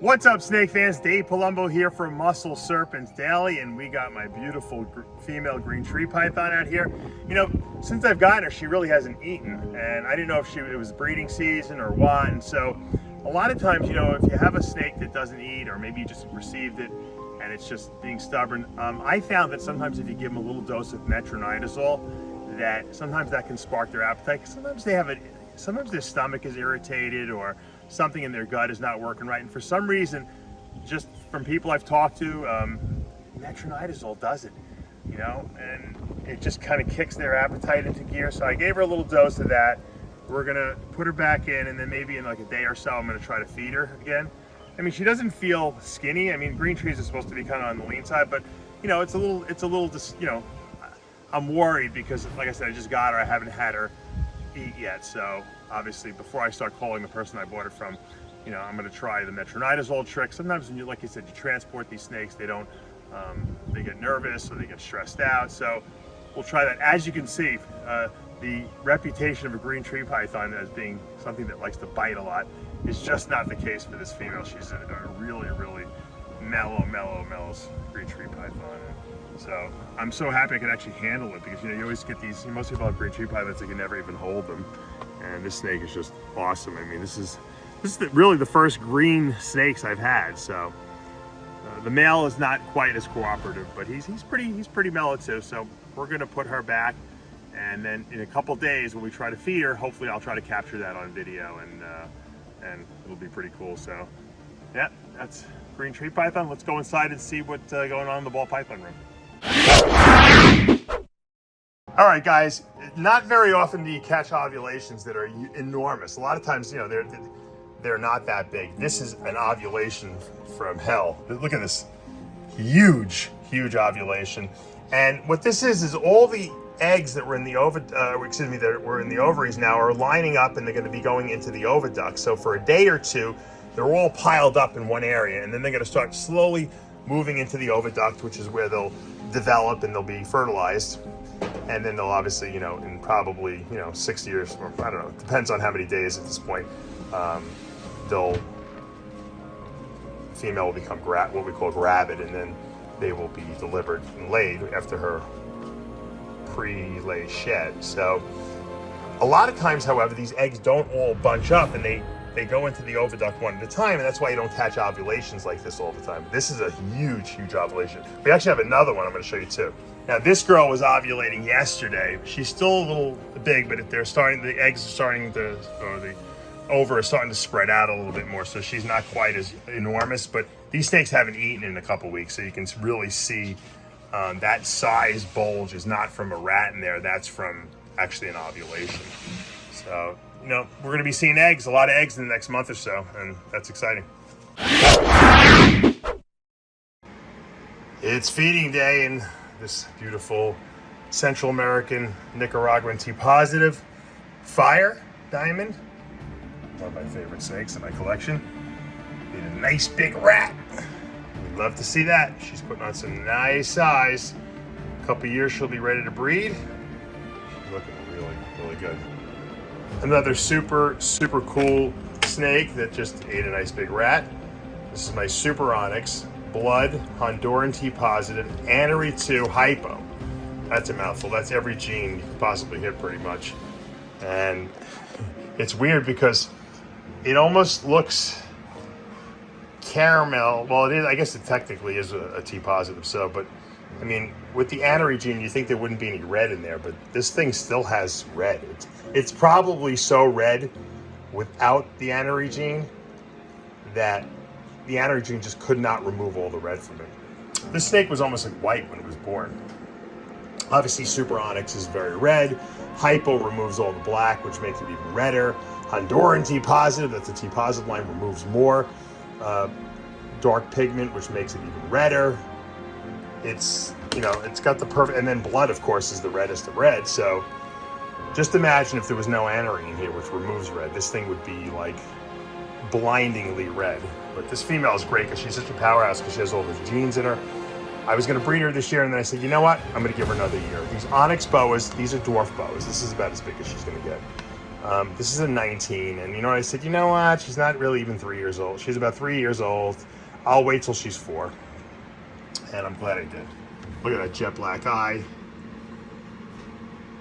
What's up, snake fans? Dave Palumbo here from Muscle Serpents Daily, and we got my beautiful female green tree python out here. You know, since I've gotten her, she really hasn't eaten, and I didn't know if it was breeding season or what. And so, a lot of times, you know, if you have a snake that doesn't eat, or maybe you just received it and it's just being stubborn, I found that sometimes if you give them a little dose of metronidazole, that sometimes that can spark their appetite. Sometimes they have sometimes their stomach is irritated, or something in their gut is not working right, and for some reason, just from people I've talked to, metronidazole does it, you know, and it just kind of kicks their appetite into gear. So I gave her a little dose of that. We're gonna put her back in, and then maybe in like a day or so, I'm gonna try to feed her again. I mean, she doesn't feel skinny. I mean, green trees are supposed to be kind of on the lean side, but you know, it's a little just, you know, I'm worried because, like I said, I just got her. I haven't had her eat yet, so obviously before I start calling the person I bought it from, you know, I'm going to try the metronidazole trick. Sometimes when you, like you said, you transport these snakes, they don't, they get nervous or they get stressed out. So we'll try that. As you can see, the reputation of a green tree python as being something that likes to bite a lot is just not the case for this female. She's a really, really mellow green tree python. So I'm so happy I can actually handle it, because, you know, you always get these, most people have green tree pythons, they can never even hold them. And this snake is just awesome. I mean, this is really the first green snakes I've had. So the male is not quite as cooperative, but he's pretty mellow too. So we're gonna put her back, and then in a couple days when we try to feed her, hopefully I'll try to capture that on video, and it'll be pretty cool. So yeah, that's green tree python. Let's go inside and see what's going on in the ball python room. All right, guys, not very often do you catch ovulations that are enormous. A lot of times, you know, they're not that big. This is an ovulation from hell. Look at this huge ovulation. And what this is all the eggs that were in the that were in the ovaries now are lining up, and they're going to be going into the oviduct. So for a day or two, they're all piled up in one area, and then they're going to start slowly moving into the oviduct, which is where they'll develop and they'll be fertilized. And then they'll obviously, you know, in probably, you know, 6 years, or I don't know, it depends on how many days at this point, female will become what we call gravid, and then they will be delivered and laid after her pre-lay shed. So a lot of times, however, these eggs don't all bunch up, and they go into the oviduct one at a time, and that's why you don't catch ovulations like this all the time. This is a huge ovulation. We actually have another one I'm going to show you too. Now, this girl was ovulating yesterday. She's still a little big, but the eggs are starting to, or the ova is starting to spread out a little bit more, so she's not quite as enormous. But these snakes haven't eaten in a couple weeks, so you can really see that size bulge is not from a rat in there. That's from actually an ovulation. So, you know, we're going to be seeing eggs, a lot of eggs in the next month or so, and that's exciting. It's feeding day in this beautiful Central American Nicaraguan T-positive fire diamond. One of my favorite snakes in my collection. Need a nice big rat. We'd love to see that. She's putting on some nice size. A couple years she'll be ready to breed. She's looking really good. Another super cool snake that just ate a nice big rat. This is my Super Onyx blood Honduran T-positive Anery 2 hypo. That's a mouthful. That's every gene you could possibly hit, pretty much. And it's weird because it almost looks caramel. Well, it is. I guess it technically is a T-positive. So, but I mean, with the Anery gene, you think there wouldn't be any red in there, but this thing still has red. It's probably so red without the Anery gene that the Anery gene just could not remove all the red from it. This snake was almost like white when it was born. Obviously, Super Onyx is very red. Hypo removes all the black, which makes it even redder. Honduran T-positive, that's a T-positive line, removes more dark pigment, which makes it even redder. It's, you know, it's got the perfect, and then blood, of course, is the reddest of red. So just imagine if there was no Anery in here, which removes red. This thing would be like blindingly red. But this female is great because she's such a powerhouse, because she has all those genes in her. I was going to breed her this year, and then I said, you know what? I'm going to give her another year. These onyx boas, these are dwarf boas. This is about as big as she's going to get. This is a 19, and you know, I said, you know what? She's not really even 3 years old. She's about 3 years old. I'll wait till she's 4, and I'm glad I did. Look at that jet black eye.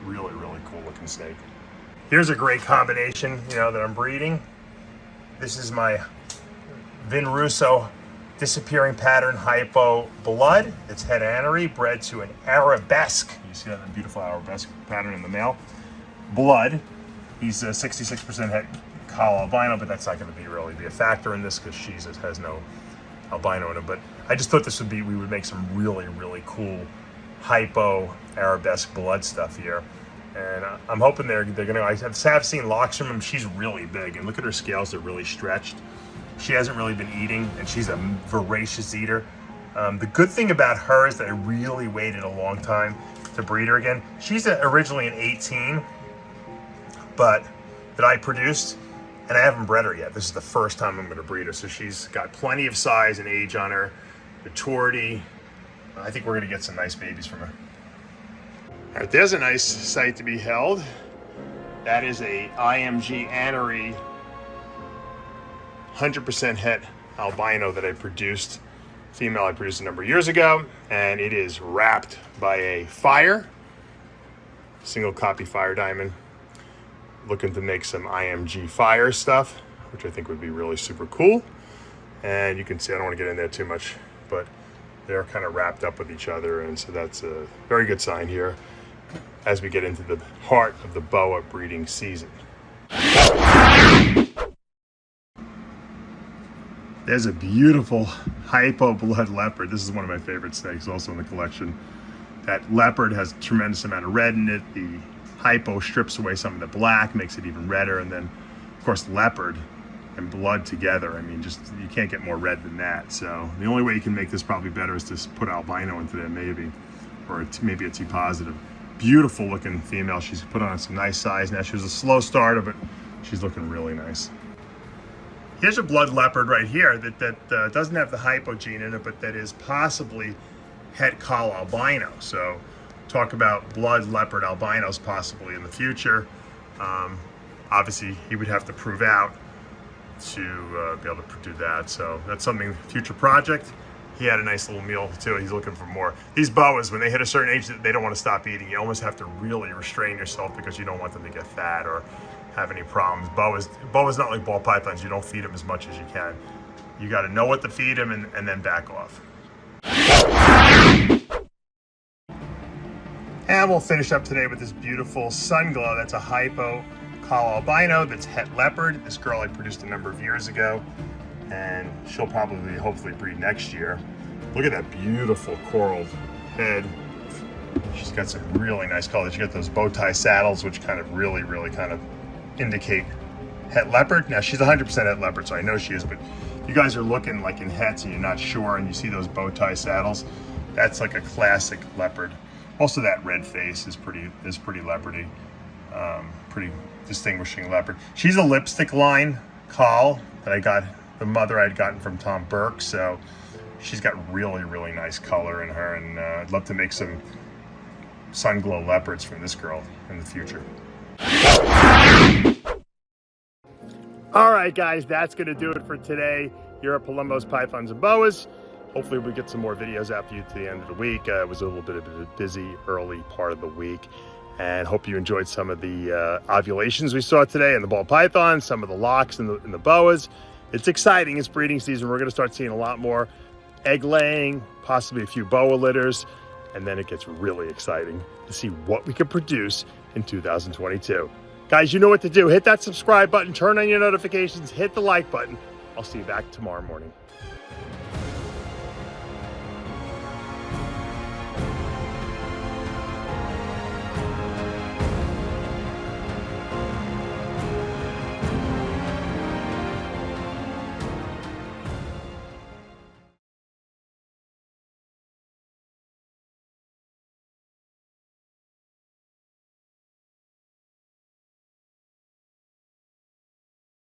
Really, really cool looking snake. Here's a great combination, you know, that I'm breeding. This is my Vin Russo disappearing pattern hypo blood. It's het anery, bred to an arabesque. You see that beautiful arabesque pattern in the male. Blood. He's a 66% het col albino, but that's not going to really be a factor in this because she has no albino in it. But I just thought we would make some really, really cool hypo arabesque blood stuff here. And I'm hoping they're gonna. I have seen locks from them. She's really big, and look at her scales; they're really stretched. She hasn't really been eating, and she's a voracious eater. The good thing about her is that I really waited a long time to breed her again. She's originally an 18, but that I produced, and I haven't bred her yet. This is the first time I'm going to breed her, so she's got plenty of size and age on her, maturity. I think we're going to get some nice babies from her. All right, there's a nice sight to be held. That is a IMG anery 100% het albino that I produced, female I produced a number of years ago, and it is wrapped by a fire, single copy fire diamond. Looking to make some IMG fire stuff, which I think would be really super cool. And you can see, I don't want to get in there too much, but they're kind of wrapped up with each other, and so that's a very good sign here as we get into the heart of the boa breeding season. There's a beautiful hypo blood leopard. This is one of my favorite snakes, also in the collection. That leopard has a tremendous amount of red in it. The hypo strips away some of the black, makes it even redder, and then, of course, leopard and blood together. I mean, just you can't get more red than that. So the only way you can make this probably better is to put albino into there, maybe, or maybe a T positive. Beautiful looking female. She's put on some nice size now. She was a slow starter, but she's looking really nice. Here's a blood leopard right here that doesn't have the hypo gene in it, but that is possibly het col albino. So talk about blood leopard albinos possibly in the future. Obviously, he would have to prove out to be able to do that. So that's something, future project. He had a nice little meal too. He's looking for more. These boas, when they hit a certain age, they don't want to stop eating. You almost have to really restrain yourself because you don't want them to get fat or have any problems. Boa's not like ball pythons. You don't feed them as much as you can. You got to know what to feed them and then back off. And we'll finish up today with this beautiful Sunglow. That's a hypo col albino that's het leopard. This girl I produced a number of years ago, and she'll probably hopefully breed next year. Look at that beautiful coral head. She's got some really nice colors. You got those bow tie saddles, which kind of really kind of indicate het leopard. Now she's 100% het leopard, so I know she is, but you guys are looking like in hets and you're not sure, and you see those bow tie saddles. That's like a classic leopard. Also, that red face is pretty leopardy, pretty distinguishing leopard. She's a lipstick line col that I got. The mother I'd gotten from Tom Burke, so she's got really nice color in her, and I'd love to make some Sunglow leopards from this girl in the future. All right, guys, that's going to do it for today here at Palumbo's Pythons and Boas. Hopefully we get some more videos after you to the end of the week. It was a little bit of a busy early part of the week, and hope you enjoyed some of the ovulations we saw today in the ball pythons, some of the locks in the boas. It's exciting. It's breeding season. We're going to start seeing a lot more egg laying, possibly a few boa litters, and then it gets really exciting to see what we can produce in 2022. Guys, you know what to do. Hit that subscribe button, turn on your notifications, hit the like button. I'll see you back tomorrow morning.